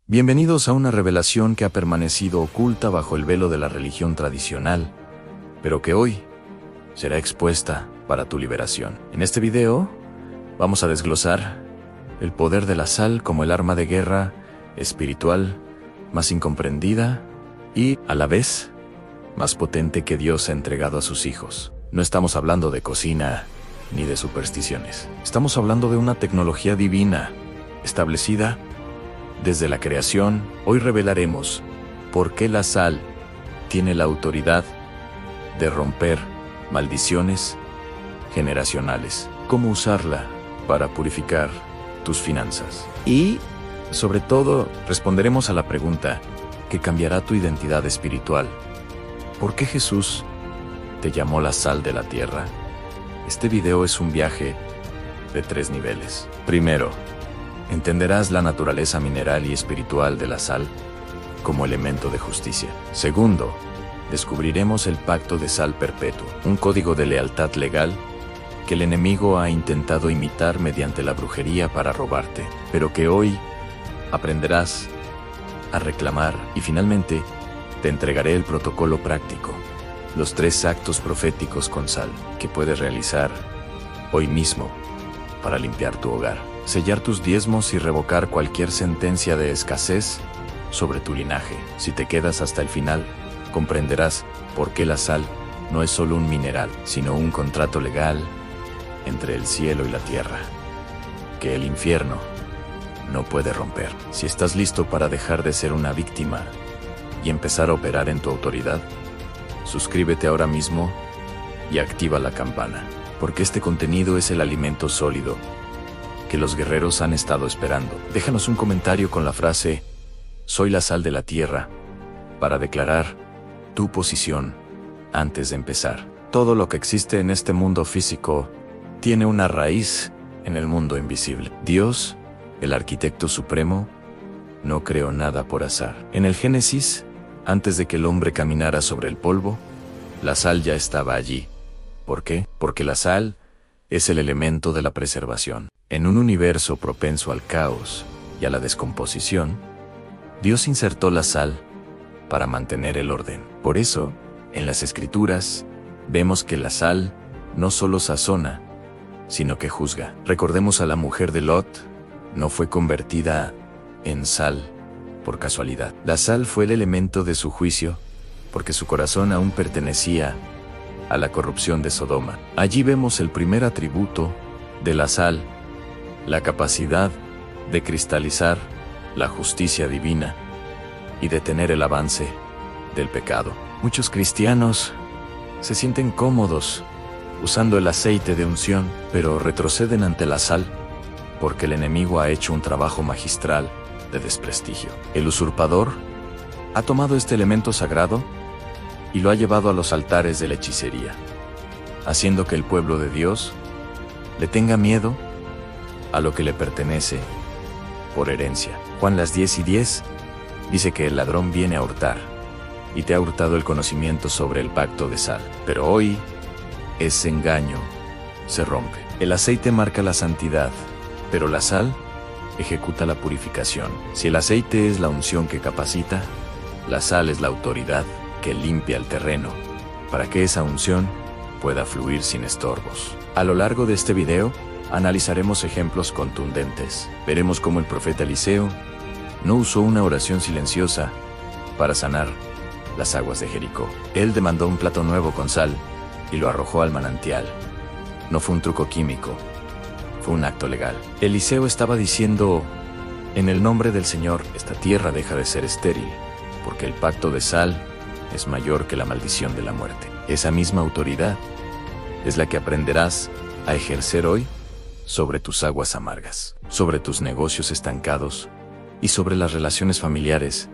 Bienvenidos a una revelación que ha permanecido oculta bajo el velo de la religión tradicional, pero que hoy será expuesta para tu liberación. En este video vamos a desglosar el poder de la sal como el arma de guerra espiritual más incomprendida y, a la vez, más potente que Dios ha entregado a sus hijos. No estamos hablando de cocina ni de supersticiones. Estamos hablando de una tecnología divina, establecida desde la creación. Hoy revelaremos por qué la sal tiene la autoridad de romper maldiciones generacionales, cómo usarla para purificar tus finanzas. Y, sobre todo, responderemos a la pregunta que cambiará tu identidad espiritual. ¿Por qué Jesús te llamó la sal de la tierra? Este video es un viaje de 3 niveles. Primero, entenderás la naturaleza mineral y espiritual de la sal como elemento de justicia. Segundo, descubriremos el pacto de sal perpetuo, un código de lealtad legal que el enemigo ha intentado imitar mediante la brujería para robarte, pero que hoy aprenderás a reclamar. Y finalmente, te entregaré el protocolo práctico, los 3 actos proféticos con sal que puedes realizar hoy mismo para limpiar tu hogar, sellar tus diezmos y revocar cualquier sentencia de escasez sobre tu linaje. Si te quedas hasta el final, comprenderás por qué la sal no es solo un mineral, sino un contrato legal entre el cielo y la tierra, que el infierno no puede romper. Si estás listo para dejar de ser una víctima y empezar a operar en tu autoridad, suscríbete ahora mismo y activa la campana, porque este contenido es el alimento sólido que los guerreros han estado esperando. Déjanos un comentario con la frase "Soy la sal de la tierra" para declarar tu posición antes de empezar. Todo lo que existe en este mundo físico tiene una raíz en el mundo invisible. Dios, el arquitecto supremo, no creó nada por azar. En el Génesis, antes de que el hombre caminara sobre el polvo, la sal ya estaba allí. ¿Por qué? Porque la sal es el elemento de la preservación. En un universo propenso al caos y a la descomposición, Dios insertó la sal para mantener el orden. Por eso, en las Escrituras, vemos que la sal no solo sazona, sino que juzga. Recordemos a la mujer de Lot, no fue convertida en sal por casualidad. La sal fue el elemento de su juicio, porque su corazón aún pertenecía a la corrupción de Sodoma. Allí vemos el primer atributo de la sal, la capacidad de cristalizar la justicia divina y detener el avance del pecado. Muchos cristianos se sienten cómodos usando el aceite de unción, pero retroceden ante la sal, porque el enemigo ha hecho un trabajo magistral de desprestigio. El usurpador ha tomado este elemento sagrado y lo ha llevado a los altares de la hechicería, haciendo que el pueblo de Dios le tenga miedo a lo que le pertenece por herencia. Juan 10:10 dice que el ladrón viene a hurtar, y te ha hurtado el conocimiento sobre el pacto de sal. Pero hoy, ese engaño se rompe. El aceite marca la santidad, pero la sal ejecuta la purificación. Si el aceite es la unción que capacita, la sal es la autoridad que limpia el terreno, para que esa unción pueda fluir sin estorbos. A lo largo de este video, analizaremos ejemplos contundentes. Veremos cómo el profeta Eliseo no usó una oración silenciosa para sanar las aguas de Jericó. Él demandó un plato nuevo con sal y lo arrojó al manantial. No fue un truco químico, fue un acto legal. Eliseo estaba diciendo: en el nombre del Señor, esta tierra deja de ser estéril, porque el pacto de sal es mayor que la maldición de la muerte. Esa misma autoridad es la que aprenderás a ejercer hoy sobre tus aguas amargas, sobre tus negocios estancados y sobre las relaciones familiares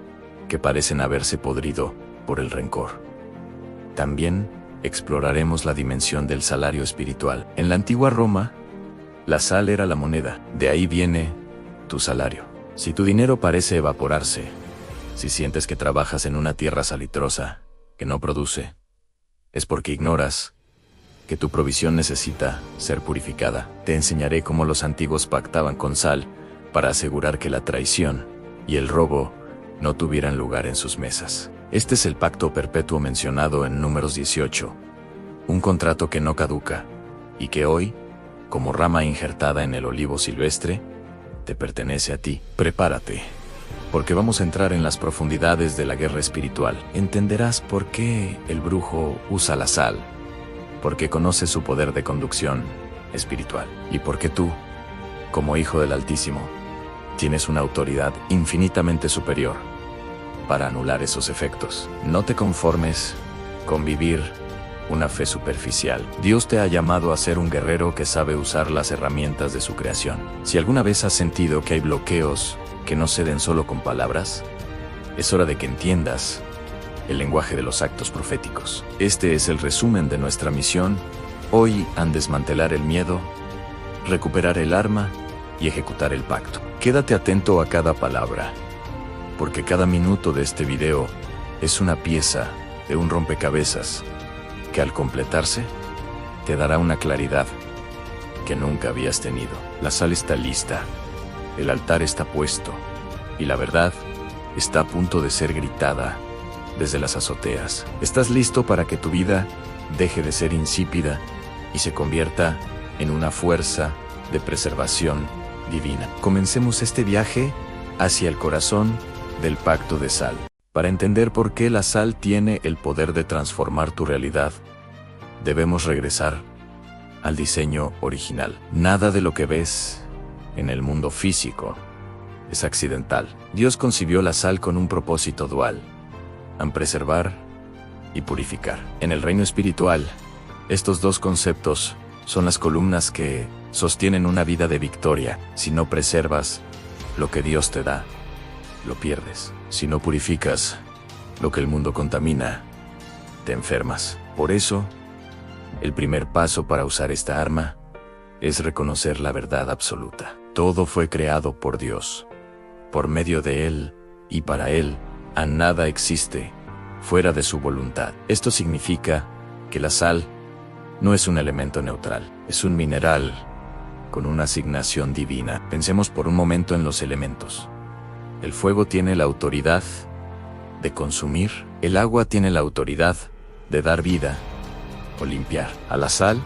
que parecen haberse podrido por el rencor. También exploraremos la dimensión del salario espiritual. En la antigua Roma, la sal era la moneda. De ahí viene tu salario. Si tu dinero parece evaporarse, si sientes que trabajas en una tierra salitrosa que no produce, es porque ignoras que tu provisión necesita ser purificada. Te enseñaré cómo los antiguos pactaban con sal para asegurar que la traición y el robo no tuvieran lugar en sus mesas. Este es el pacto perpetuo mencionado en Números 18, un contrato que no caduca y que hoy, como rama injertada en el olivo silvestre, te pertenece a ti. Prepárate, porque vamos a entrar en las profundidades de la guerra espiritual. Entenderás por qué el brujo usa la sal, porque conoce su poder de conducción espiritual, y porque tú, como hijo del Altísimo, tienes una autoridad infinitamente superior para anular esos efectos. No te conformes con vivir una fe superficial. Dios te ha llamado a ser un guerrero que sabe usar las herramientas de su creación. Si alguna vez has sentido que hay bloqueos que no ceden solo con palabras, es hora de que entiendas el lenguaje de los actos proféticos. Este es el resumen de nuestra misión hoy: en desmantelar el miedo, recuperar el arma y ejecutar el pacto. Quédate atento a cada palabra, porque cada minuto de este video es una pieza de un rompecabezas que al completarse te dará una claridad que nunca habías tenido. La sal está lista, el altar está puesto y la verdad está a punto de ser gritada desde las azoteas. ¿Estás listo para que tu vida deje de ser insípida y se convierta en una fuerza de preservación divina? Comencemos este viaje hacia el corazón del pacto de sal. Para entender por qué la sal tiene el poder de transformar tu realidad, debemos regresar al diseño original. Nada de lo que ves en el mundo físico es accidental. Dios concibió la sal con un propósito dual: preservar y purificar. En el reino espiritual, estos dos conceptos son las columnas que sostienen una vida de victoria. Si no preservas lo que Dios te da, lo pierdes. Si no purificas lo que el mundo contamina, te enfermas. Por eso, el primer paso para usar esta arma es reconocer la verdad absoluta. Todo fue creado por Dios, por medio de Él y para Él. A nada existe fuera de su voluntad. Esto significa que la sal no es un elemento neutral, es un mineral con una asignación divina. Pensemos por un momento en los elementos. El fuego tiene la autoridad de consumir, el agua tiene la autoridad de dar vida o limpiar. A la sal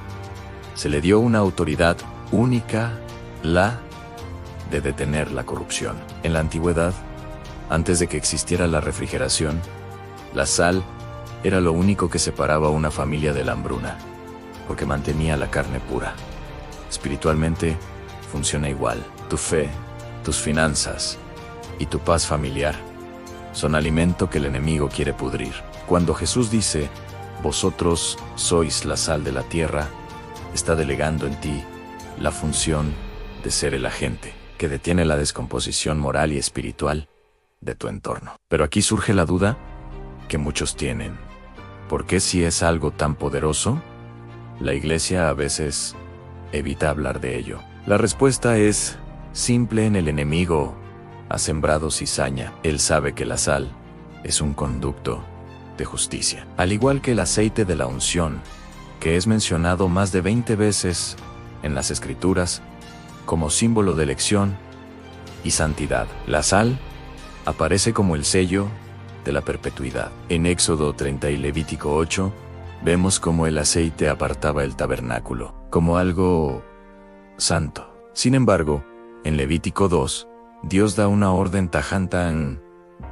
se le dio una autoridad única, la de detener la corrupción. En la antigüedad, antes de que existiera la refrigeración, la sal era lo único que separaba a una familia de la hambruna, porque mantenía la carne pura. Espiritualmente, funciona igual. Tu fe, tus finanzas y tu paz familiar son alimento que el enemigo quiere pudrir. Cuando Jesús dice: vosotros sois la sal de la tierra, está delegando en ti la función de ser el agente que detiene la descomposición moral y espiritual de tu entorno. Pero aquí surge la duda que muchos tienen: ¿por qué, si es algo tan poderoso, la iglesia a veces evita hablar de ello? La respuesta es simple: el enemigo ha sembrado cizaña. Él sabe que la sal es un conducto de justicia, al igual que el aceite de la unción, que es mencionado más de 20 veces en las Escrituras como símbolo de elección y santidad. La sal aparece como el sello de la perpetuidad. En Éxodo 30 y Levítico 8, vemos cómo el aceite apartaba el tabernáculo como algo santo. Sin embargo, en Levítico 2, Dios da una orden tajante: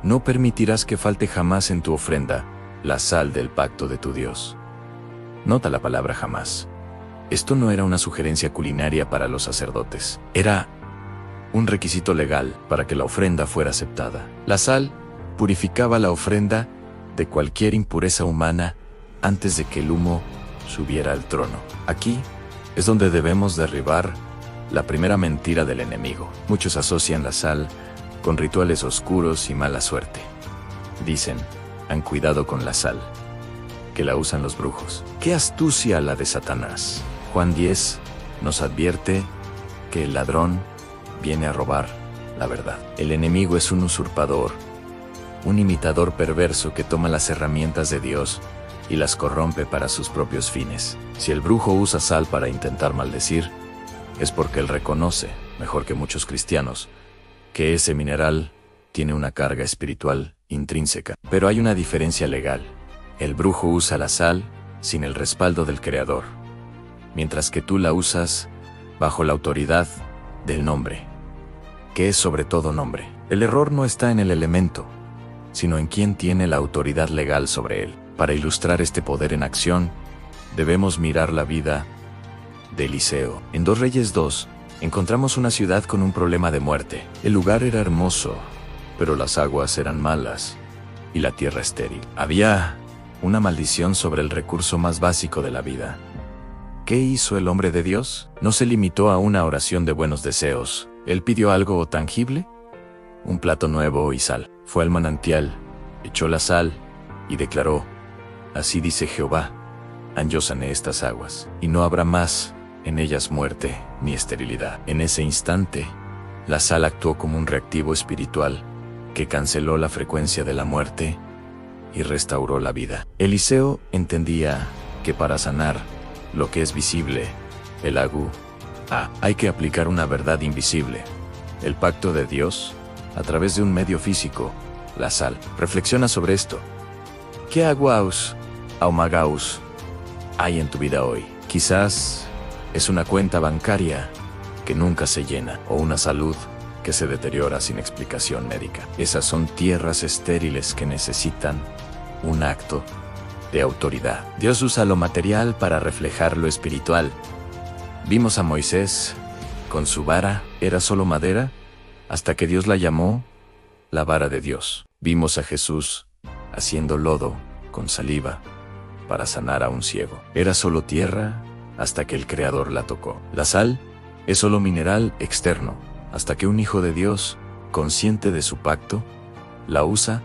no permitirás que falte jamás en tu ofrenda la sal del pacto de tu Dios. Nota la palabra jamás. Esto no era una sugerencia culinaria para los sacerdotes, era un requisito legal para que la ofrenda fuera aceptada. La sal purificaba la ofrenda de cualquier impureza humana antes de que el humo subiera al trono. Aquí es donde debemos derribar la primera mentira del enemigo. Muchos asocian la sal con rituales oscuros y mala suerte. Dicen: han cuidado con la sal, que la usan los brujos. ¡Qué astucia la de Satanás! Juan 10 nos advierte que el ladrón viene a robar la verdad. El enemigo es un usurpador, un imitador perverso que toma las herramientas de Dios y las corrompe para sus propios fines. Si el brujo usa sal para intentar maldecir, es porque él reconoce, mejor que muchos cristianos, que ese mineral tiene una carga espiritual intrínseca. Pero hay una diferencia legal. El brujo usa la sal sin el respaldo del Creador, mientras que tú la usas bajo la autoridad del nombre, que es sobre todo nombre. El error no está en el elemento, sino en quien tiene la autoridad legal sobre él. Para ilustrar este poder en acción, debemos mirar la vida de Eliseo. En 2 Reyes 2, encontramos una ciudad con un problema de muerte. El lugar era hermoso, pero las aguas eran malas y la tierra estéril. Había una maldición sobre el recurso más básico de la vida. ¿Qué hizo el hombre de Dios? No se limitó a una oración de buenos deseos. Él pidió algo tangible, un plato nuevo y sal. Fue al manantial, echó la sal y declaró: así dice Jehová, yo sané estas aguas, y no habrá más en ellas muerte ni esterilidad. En ese instante, la sal actuó como un reactivo espiritual que canceló la frecuencia de la muerte y restauró la vida. Eliseo entendía que para sanar lo que es visible, el agú, hay que aplicar una verdad invisible, el pacto de Dios, a través de un medio físico, la sal. Reflexiona sobre esto. ¿Qué aguaus, aumagaus, hay en tu vida hoy? Quizás es una cuenta bancaria que nunca se llena, o una salud que se deteriora sin explicación médica. Esas son tierras estériles que necesitan un acto de autoridad. Dios usa lo material para reflejar lo espiritual. Vimos a Moisés con su vara, era solo madera, hasta que Dios la llamó la vara de Dios. Vimos a Jesús haciendo lodo con saliva para sanar a un ciego. Era solo tierra hasta que el Creador la tocó. La sal es solo mineral externo, hasta que un hijo de Dios, consciente de su pacto, la usa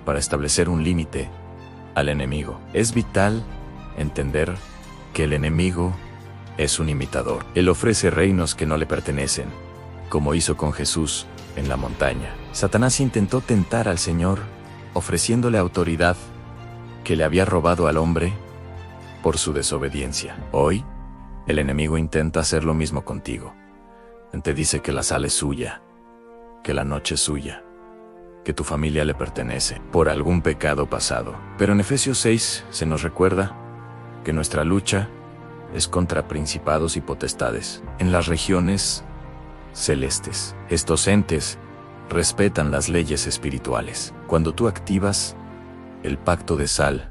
para establecer un límite al enemigo. Es vital entender que el enemigo es un imitador. Él ofrece reinos que no le pertenecen, como hizo con Jesús en la montaña. Satanás intentó tentar al Señor, ofreciéndole autoridad que le había robado al hombre por su desobediencia. Hoy, el enemigo intenta hacer lo mismo contigo. Te dice que la sal es suya, que la noche es suya, que tu familia le pertenece por algún pecado pasado. Pero en Efesios 6 se nos recuerda que nuestra lucha es contra principados y potestades en las regiones celestes. Estos entes respetan las leyes espirituales. Cuando tú activas el pacto de sal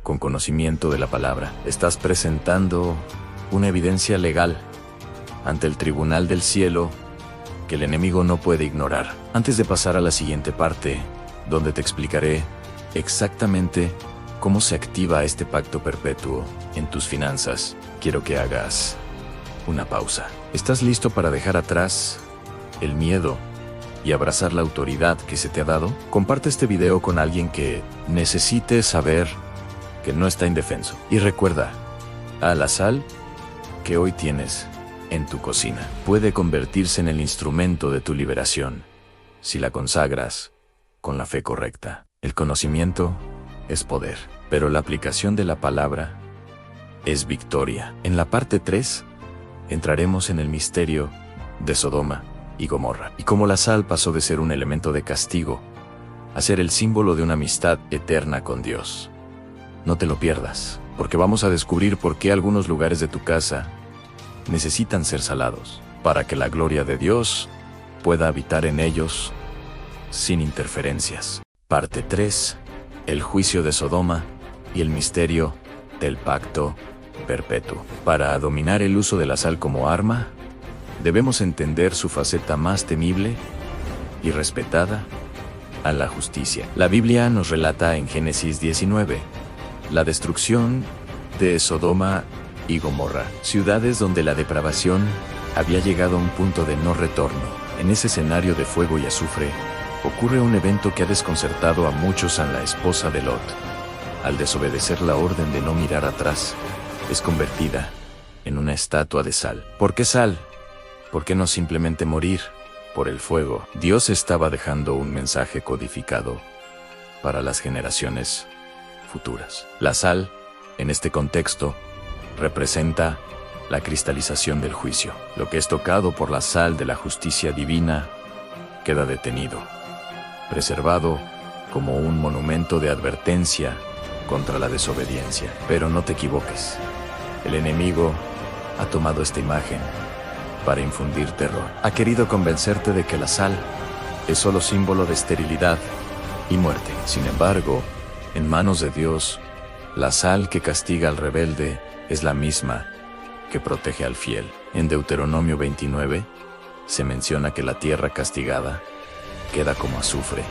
con conocimiento de la palabra, estás presentando una evidencia legal ante el tribunal del cielo que el enemigo no puede ignorar. Antes de pasar a la siguiente parte, donde te explicaré exactamente cómo se activa este pacto perpetuo en tus finanzas, quiero que hagas una pausa. ¿Estás listo para dejar atrás el miedo y abrazar la autoridad que se te ha dado? Comparte este video con alguien que necesite saber que no está indefenso. Y recuerda, a la sal que hoy tienes en tu cocina puede convertirse en el instrumento de tu liberación si la consagras con la fe correcta. El conocimiento es poder, pero la aplicación de la palabra es victoria. En la parte 3 entraremos en el misterio de Sodoma y Gomorra, y cómo la sal pasó de ser un elemento de castigo a ser el símbolo de una amistad eterna con Dios. No te lo pierdas, porque vamos a descubrir por qué algunos lugares de tu casa necesitan ser salados, para que la gloria de Dios pueda habitar en ellos sin interferencias. Parte 3. El juicio de Sodoma y el misterio del pacto perpetuo. Para dominar el uso de la sal como arma, debemos entender su faceta más temible y respetada, a la justicia. La Biblia nos relata en Génesis 19 la destrucción de Sodoma y Gomorra, ciudades donde la depravación había llegado a un punto de no retorno. En ese escenario de fuego y azufre, ocurre un evento que ha desconcertado a muchos. A la esposa de Lot, al desobedecer la orden de no mirar atrás, es convertida en una estatua de sal. ¿Por qué sal? ¿Por qué no simplemente morir por el fuego? Dios estaba dejando un mensaje codificado para las generaciones futuras. La sal, en este contexto, representa la cristalización del juicio. Lo que es tocado por la sal de la justicia divina queda detenido, preservado como un monumento de advertencia contra la desobediencia. Pero no te equivoques. El enemigo ha tomado esta imagen para infundir terror. Ha querido convencerte de que la sal es solo símbolo de esterilidad y muerte. Sin embargo, en manos de Dios, la sal que castiga al rebelde es la misma que protege al fiel. En Deuteronomio 29 se menciona que la tierra castigada queda como azufre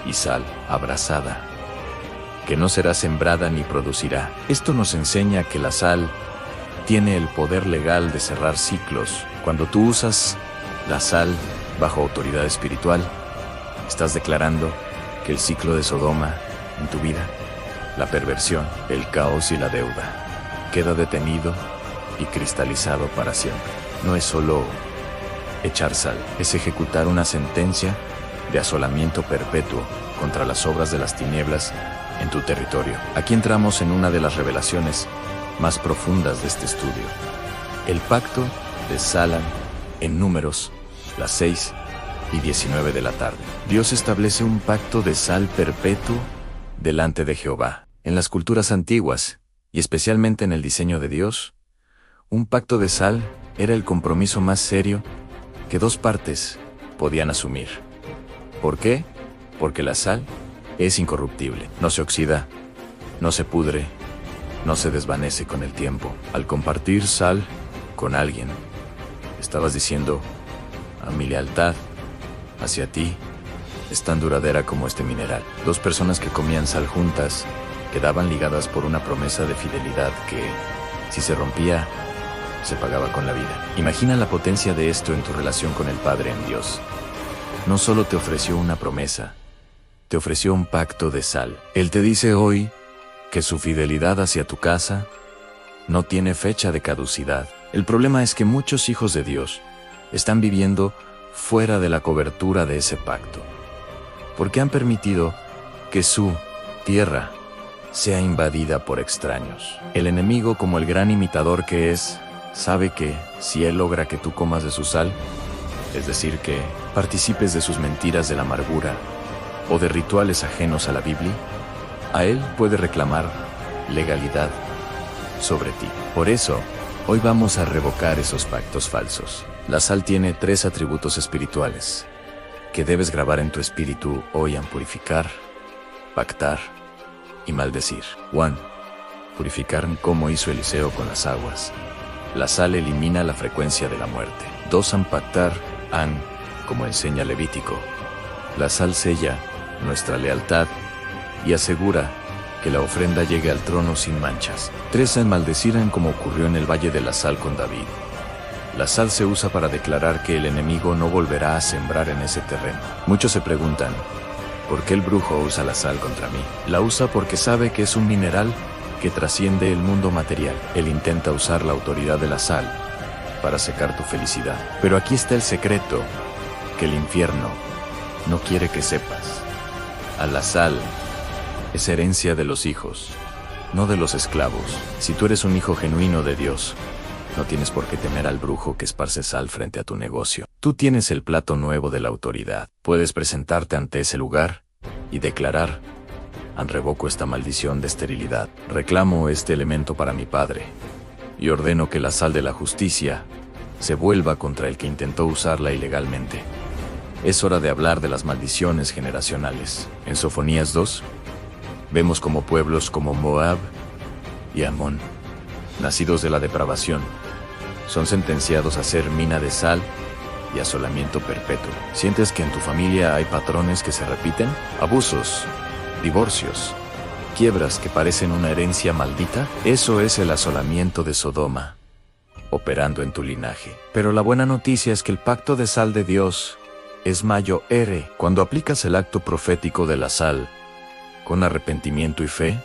y sal abrasada, que no será sembrada ni producirá. Esto nos enseña que la sal tiene el poder legal de cerrar ciclos. Cuando tú usas la sal bajo autoridad espiritual, estás declarando que el ciclo de Sodoma en tu vida, la perversión, el caos y la deuda, queda detenido y cristalizado para siempre. No es solo echar sal, es ejecutar una sentencia de asolamiento perpetuo contra las obras de las tinieblas en tu territorio. Aquí entramos en una de las revelaciones más profundas de este estudio. El pacto de Salem en Números, las 6 y 19 de la tarde. Dios establece un pacto de sal perpetuo delante de Jehová. En las culturas antiguas, y especialmente en el diseño de Dios, un pacto de sal era el compromiso más serio que dos partes podían asumir. ¿Por qué? Porque la sal es incorruptible, no se oxida, no se pudre, no se desvanece con el tiempo. Al compartir sal con alguien, estabas diciendo: a mi lealtad hacia ti es tan duradera como este mineral. Dos personas que comían sal juntas quedaban ligadas por una promesa de fidelidad que, si se rompía, se pagaba con la vida. Imagina la potencia de esto en tu relación con el Padre en Dios. No solo te ofreció una promesa, te ofreció un pacto de sal. Él te dice hoy que su fidelidad hacia tu casa no tiene fecha de caducidad. El problema es que muchos hijos de Dios están viviendo fuera de la cobertura de ese pacto, porque han permitido que su tierra sea invadida por extraños. El enemigo, como el gran imitador que es, sabe que si él logra que tú comas de su sal, es decir, que participes de sus mentiras de la amargura o de rituales ajenos a la Biblia, a él puede reclamar legalidad sobre ti. Por eso, hoy vamos a revocar esos pactos falsos. La sal tiene 3 atributos espirituales que debes grabar en tu espíritu hoy: en purificar, pactar y maldecir. 1. Purificar, como hizo Eliseo con las aguas. La sal elimina la frecuencia de la muerte. 2. Pactar, como enseña Levítico. La sal sella nuestra lealtad y asegura que la ofrenda llegue al trono sin manchas. 3. Maldecir, como ocurrió en el Valle de la Sal con David. La sal se usa para declarar que el enemigo no volverá a sembrar en ese terreno. Muchos se preguntan: ¿por qué el brujo usa la sal contra mí? La usa porque sabe que es un mineral que trasciende el mundo material. Él intenta usar la autoridad de la sal para secar tu felicidad. Pero aquí está el secreto que el infierno no quiere que sepas. A la sal es herencia de los hijos, no de los esclavos. Si tú eres un hijo genuino de Dios, no tienes por qué temer al brujo que esparce sal frente a tu negocio. Tú tienes el plato nuevo de la autoridad. Puedes presentarte ante ese lugar y declarar: revoco esta maldición de esterilidad. Reclamo este elemento para mi Padre y ordeno que la sal de la justicia se vuelva contra el que intentó usarla ilegalmente. Es hora de hablar de las maldiciones generacionales. En Sofonías 2, vemos como pueblos como Moab y Amón, nacidos de la depravación, son sentenciados a ser mina de sal y asolamiento perpetuo. ¿Sientes que en tu familia hay patrones que se repiten? Abusos, divorcios, quiebras que parecen una herencia maldita. Eso es el asolamiento de Sodoma operando en tu linaje. Pero la buena noticia es que el pacto de sal de Dios es mayo ere. Cuando aplicas el acto profético de la sal con arrepentimiento y fe,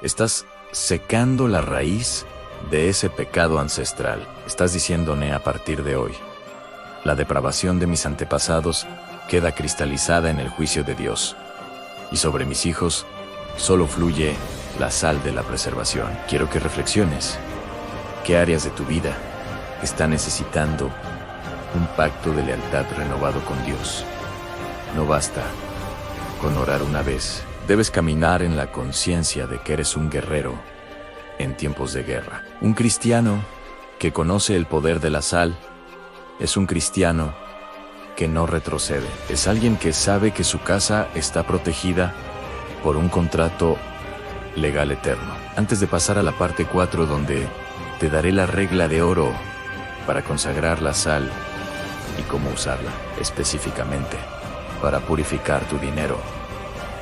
estás secando la raíz de ese pecado ancestral. Estás diciendo: a partir de hoy, la depravación de mis antepasados queda cristalizada en el juicio de Dios, y sobre mis hijos solo fluye la sal de la preservación. Quiero que reflexiones. ¿Qué áreas de tu vida están necesitando un pacto de lealtad renovado con Dios? No basta con orar una vez. Debes caminar en la conciencia de que eres un guerrero en tiempos de guerra. Un cristiano que conoce el poder de la sal es un cristiano que no retrocede. Es alguien que sabe que su casa está protegida por un contrato legal eterno. Antes de pasar a la parte 4, donde te daré la regla de oro para consagrar la sal y cómo usarla específicamente para purificar tu dinero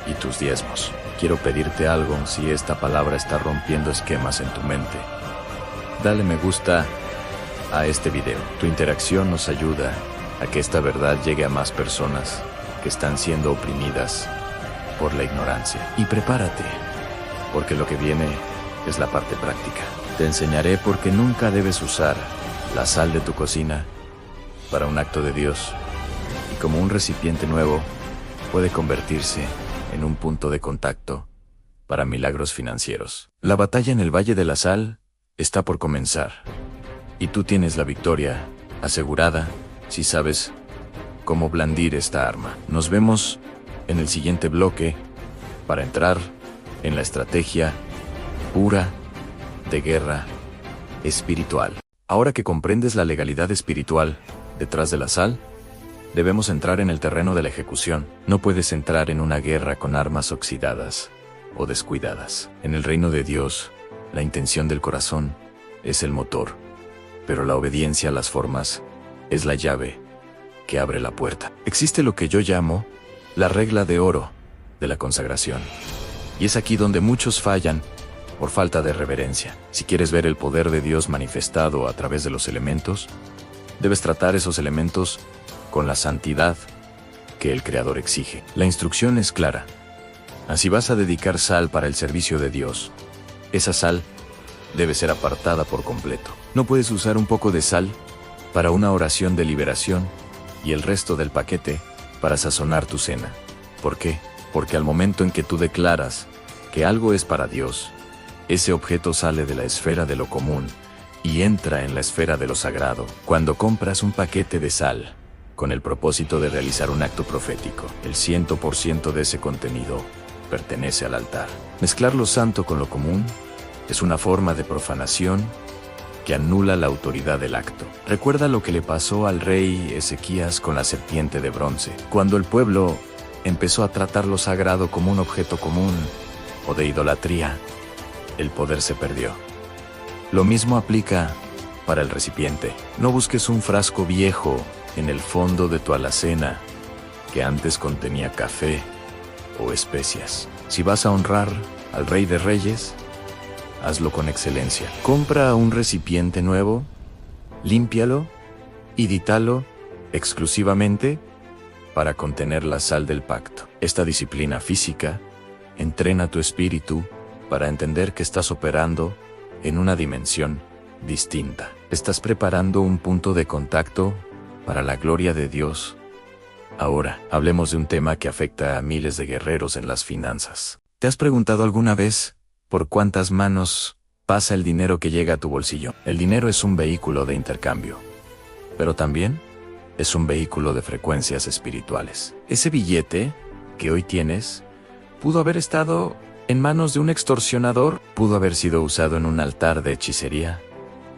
y tus diezmos. Quiero pedirte algo. Si esta palabra está rompiendo esquemas en tu mente, dale me gusta a este video. Tu interacción nos ayuda a que esta verdad llegue a más personas que están siendo oprimidas por la ignorancia. Y prepárate, porque lo que viene es la parte práctica. Te enseñaré por qué nunca debes usar la sal de tu cocina para un acto de Dios, y cómo un recipiente nuevo puede convertirse en un punto de contacto para milagros financieros. La batalla en el Valle de la Sal está por comenzar, y tú tienes la victoria asegurada si sabes cómo blandir esta arma. Nos vemos en el siguiente bloque para entrar en la estrategia pura de guerra espiritual. Ahora que comprendes la legalidad espiritual detrás de la sal, debemos entrar en el terreno de la ejecución. No puedes entrar en una guerra con armas oxidadas o descuidadas. En el reino de Dios, la intención del corazón es el motor, pero la obediencia a las formas es la llave que abre la puerta. Existe lo que yo llamo la regla de oro de la consagración, y es aquí donde muchos fallan por falta de reverencia. Si quieres ver el poder de Dios manifestado a través de los elementos, debes tratar esos elementos con la santidad que el Creador exige. La instrucción es clara. Así vas a dedicar sal para el servicio de Dios. Esa sal debe ser apartada por completo. No puedes usar un poco de sal para una oración de liberación y el resto del paquete para sazonar tu cena. ¿Por qué? Porque al momento en que tú declaras que algo es para Dios, ese objeto sale de la esfera de lo común y entra en la esfera de lo sagrado. Cuando compras un paquete de sal con el propósito de realizar un acto profético, el 100% de ese contenido pertenece al altar. Mezclar lo santo con lo común es una forma de profanación que anula la autoridad del acto. Recuerda lo que le pasó al rey Ezequías con la serpiente de bronce. Cuando el pueblo empezó a tratar lo sagrado como un objeto común o de idolatría, el poder se perdió. Lo mismo aplica para el recipiente. No busques un frasco viejo en el fondo de tu alacena que antes contenía café o especias. Si vas a honrar al Rey de Reyes, hazlo con excelencia. Compra un recipiente nuevo, límpialo y dítalo exclusivamente para contener la sal del pacto. Esta disciplina física entrena tu espíritu para entender que estás operando en una dimensión distinta. Estás preparando un punto de contacto para la gloria de Dios. Ahora, hablemos de un tema que afecta a miles de guerreros en las finanzas. ¿Te has preguntado alguna vez por cuántas manos pasa el dinero que llega a tu bolsillo? El dinero es un vehículo de intercambio, pero también es un vehículo de frecuencias espirituales. Ese billete que hoy tienes pudo haber estado en manos de un extorsionador, pudo haber sido usado en un altar de hechicería,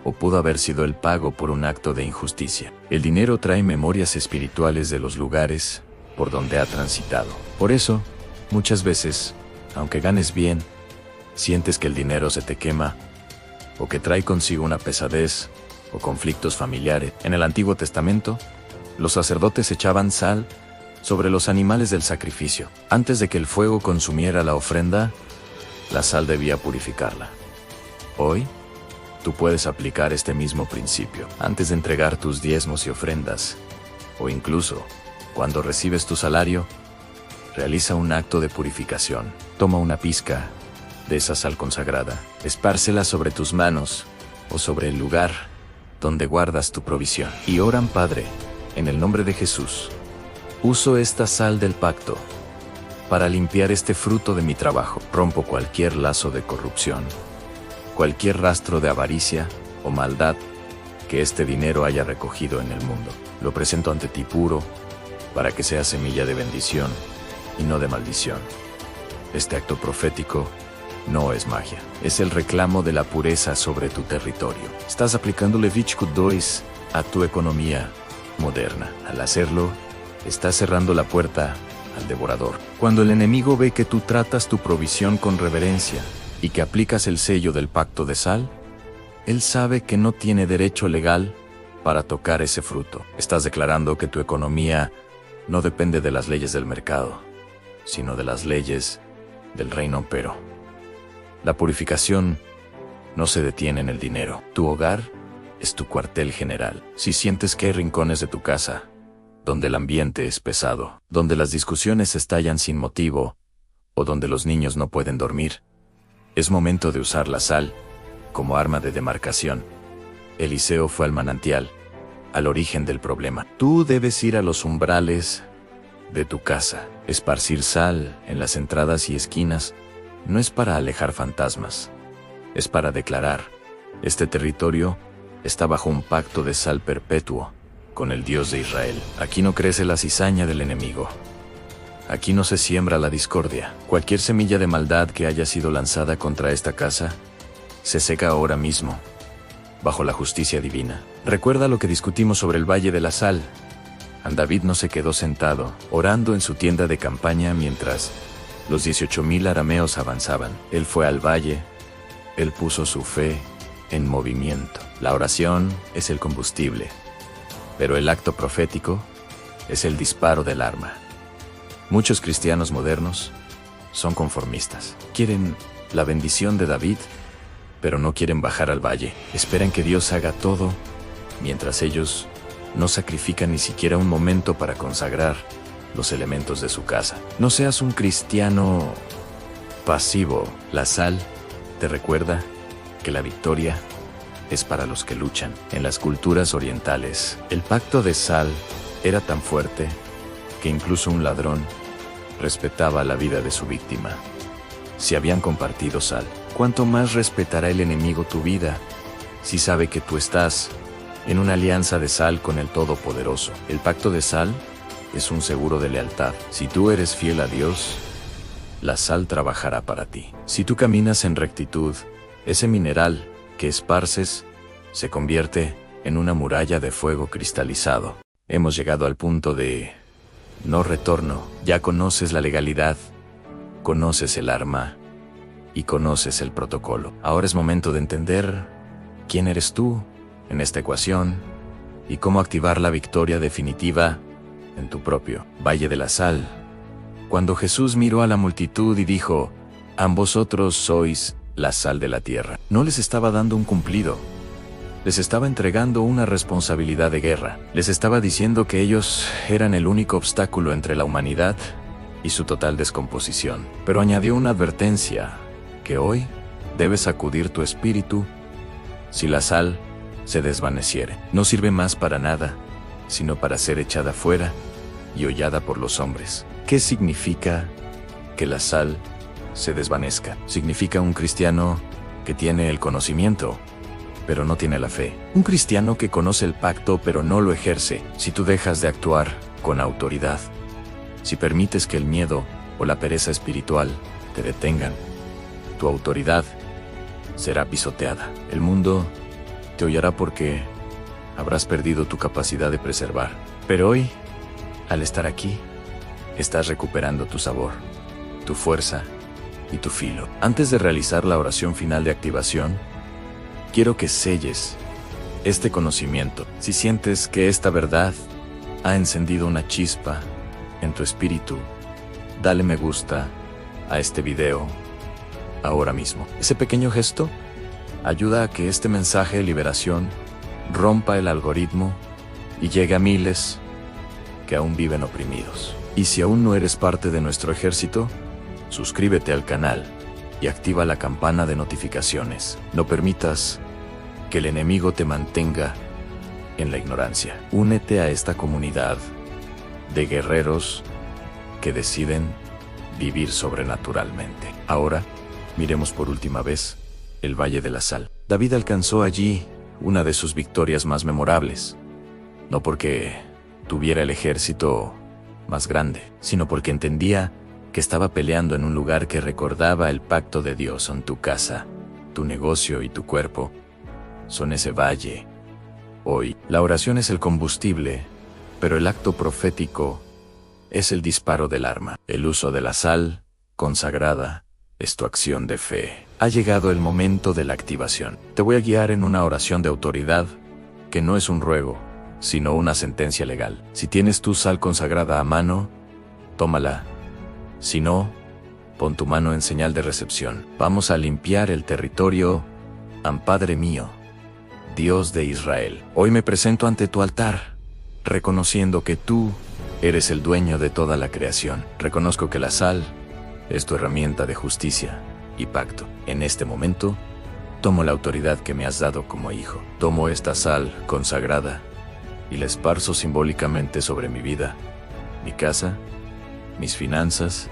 o pudo haber sido el pago por un acto de injusticia. El dinero trae memorias espirituales de los lugares por donde ha transitado. Por eso, muchas veces, aunque ganes bien, sientes que el dinero se te quema, o que trae consigo una pesadez, o conflictos familiares. En el Antiguo Testamento, los sacerdotes echaban sal sobre los animales del sacrificio. Antes de que el fuego consumiera la ofrenda, la sal debía purificarla. Hoy, tú puedes aplicar este mismo principio antes de entregar tus diezmos y ofrendas, o incluso cuando recibes tu salario. Realiza un acto de purificación. Toma una pizca de esa sal consagrada, espárcela sobre tus manos o sobre el lugar donde guardas tu provisión. Y oran: Padre, en el nombre de Jesús, uso esta sal del pacto para limpiar este fruto de mi trabajo. Rompo cualquier lazo de corrupción, cualquier rastro de avaricia o maldad que este dinero haya recogido en el mundo. Lo presento ante ti puro, para que sea semilla de bendición y no de maldición. Este acto profético no es magia, es el reclamo de la pureza sobre tu territorio. Estás aplicando Levítico 2 a tu economía moderna. Al hacerlo, estás cerrando la puerta al devorador. Cuando el enemigo ve que tú tratas tu provisión con reverencia y que aplicas el sello del pacto de sal, él sabe que no tiene derecho legal para tocar ese fruto. Estás declarando que tu economía no depende de las leyes del mercado, sino de las leyes del reino. Pero la purificación no se detiene en el dinero. Tu hogar es tu cuartel general. Si sientes que hay rincones de tu casa donde el ambiente es pesado, donde las discusiones estallan sin motivo o donde los niños no pueden dormir, es momento de usar la sal como arma de demarcación. Eliseo fue al manantial, al origen del problema. Tú debes ir a los umbrales de tu casa. Esparcir sal en las entradas y esquinas no es para alejar fantasmas, es para declarar: este territorio está bajo un pacto de sal perpetuo con el Dios de Israel. Aquí no crece la cizaña del enemigo. Aquí no se siembra la discordia. Cualquier semilla de maldad que haya sido lanzada contra esta casa se seca ahora mismo, bajo la justicia divina. Recuerda lo que discutimos sobre el Valle de la Sal. David no se quedó sentado, orando en su tienda de campaña mientras los 18,000 arameos avanzaban. Él fue al valle, él puso su fe en movimiento. La oración es el combustible, pero el acto profético es el disparo del arma. Muchos cristianos modernos son conformistas. Quieren la bendición de David, pero no quieren bajar al valle. Esperan que Dios haga todo, mientras ellos no sacrifican ni siquiera un momento para consagrar los elementos de su casa. No seas un cristiano pasivo. La sal te recuerda que la victoria es para los que luchan. En las culturas orientales, el pacto de sal era tan fuerte que incluso un ladrón respetaba la vida de su víctima. Si habían compartido sal, ¿cuánto más respetará el enemigo tu vida si sabe que tú estás en una alianza de sal con el Todopoderoso? El pacto de sal es un seguro de lealtad. Si tú eres fiel a Dios, la sal trabajará para ti. Si tú caminas en rectitud, ese mineral que esparces se convierte en una muralla de fuego cristalizado. Hemos llegado al punto de no retorno. Ya conoces la legalidad, conoces el arma y conoces el protocolo. Ahora es momento de entender quién eres tú en esta ecuación y cómo activar la victoria definitiva en tu propio Valle de la Sal. Cuando Jesús miró a la multitud y dijo: vosotros sois la sal de la tierra, no les estaba dando un cumplido. Les estaba entregando una responsabilidad de guerra. Les estaba diciendo que ellos eran el único obstáculo entre la humanidad y su total descomposición. Pero añadió una advertencia: que hoy debes sacudir tu espíritu si la sal se desvaneciere. No sirve más para nada, sino para ser echada fuera y hollada por los hombres. ¿Qué significa que la sal se desvanezca? Significa un cristiano que tiene el conocimiento, pero no tiene la fe. Un cristiano que conoce el pacto, pero no lo ejerce. Si tú dejas de actuar con autoridad, si permites que el miedo o la pereza espiritual te detengan, tu autoridad será pisoteada. El mundo te hollará porque habrás perdido tu capacidad de preservar. Pero hoy, al estar aquí, estás recuperando tu sabor, tu fuerza y tu filo. Antes de realizar la oración final de activación, quiero que selles este conocimiento. Si sientes que esta verdad ha encendido una chispa en tu espíritu, dale me gusta a este video ahora mismo. Ese pequeño gesto ayuda a que este mensaje de liberación rompa el algoritmo y llegue a miles que aún viven oprimidos. Y si aún no eres parte de nuestro ejército, suscríbete al canal y activa la campana de notificaciones. No permitas que el enemigo te mantenga en la ignorancia. Únete a esta comunidad de guerreros que deciden vivir sobrenaturalmente. Ahora, miremos por última vez el Valle de la Sal. David alcanzó allí una de sus victorias más memorables, no porque tuviera el ejército más grande, sino porque entendía que estaba peleando en un lugar que recordaba el pacto de Dios en tu casa, tu negocio y tu cuerpo. Son ese valle. Hoy, la oración es el combustible, pero el acto profético es el disparo del arma. El uso de la sal consagrada es tu acción de fe. Ha llegado el momento de la activación. Te voy a guiar en una oración de autoridad que no es un ruego, sino una sentencia legal. Si tienes tu sal consagrada a mano, tómala. Si no, pon tu mano en señal de recepción. Vamos a limpiar el territorio. Padre mío, Dios de Israel, hoy me presento ante tu altar, reconociendo que tú eres el dueño de toda la creación. Reconozco que la sal es tu herramienta de justicia y pacto. En este momento, tomo la autoridad que me has dado como hijo. Tomo esta sal consagrada y la esparzo simbólicamente sobre mi vida, mi casa, mis finanzas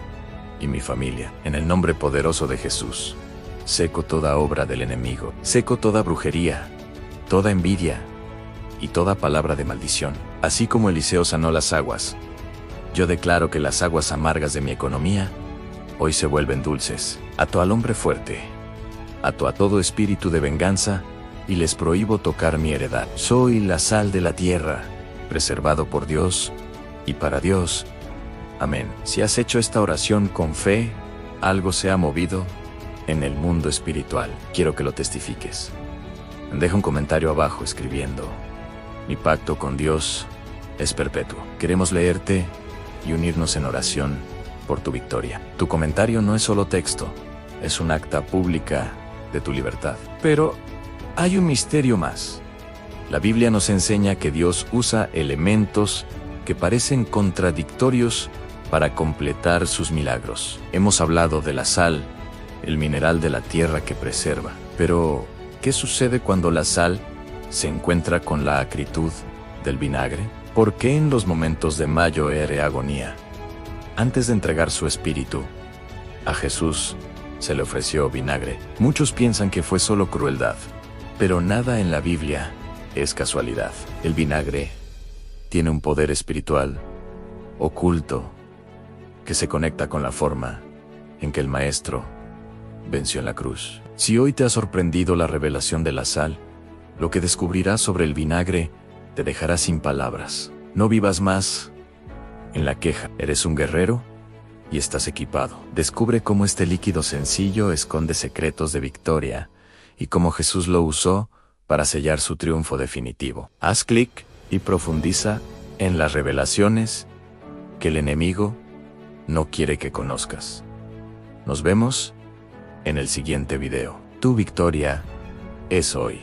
y mi familia. En el nombre poderoso de Jesús, seco toda obra del enemigo, seco toda brujería, toda envidia y toda palabra de maldición. Así como Eliseo sanó las aguas, yo declaro que las aguas amargas de mi economía hoy se vuelven dulces. Ato al hombre fuerte, ato a todo espíritu de venganza y les prohíbo tocar mi heredad. Soy la sal de la tierra, preservado por Dios y para Dios. Amén. Si has hecho esta oración con fe, algo se ha movido en el mundo espiritual. Quiero que lo testifiques. Deja un comentario abajo escribiendo: mi pacto con Dios es perpetuo. Queremos leerte y unirnos en oración por tu victoria. Tu comentario no es solo texto, es un acta pública de tu libertad. Pero hay un misterio más. La Biblia nos enseña que Dios usa elementos que parecen contradictorios para completar sus milagros. Hemos hablado de la sal, el mineral de la tierra que preserva. Pero, ¿qué sucede cuando la sal se encuentra con la acritud del vinagre? ¿Por qué en los momentos de mayor agonía, antes de entregar su espíritu, a Jesús se le ofreció vinagre? Muchos piensan que fue solo crueldad, pero nada en la Biblia es casualidad. El vinagre tiene un poder espiritual oculto que se conecta con la forma en que el Maestro venció en la cruz. Si hoy te ha sorprendido la revelación de la sal, lo que descubrirás sobre el vinagre te dejará sin palabras. No vivas más en la queja. Eres un guerrero y estás equipado. Descubre cómo este líquido sencillo esconde secretos de victoria y cómo Jesús lo usó para sellar su triunfo definitivo. Haz clic y profundiza en las revelaciones que el enemigo no quiere que conozcas. Nos vemos en el siguiente video. Tu victoria es hoy.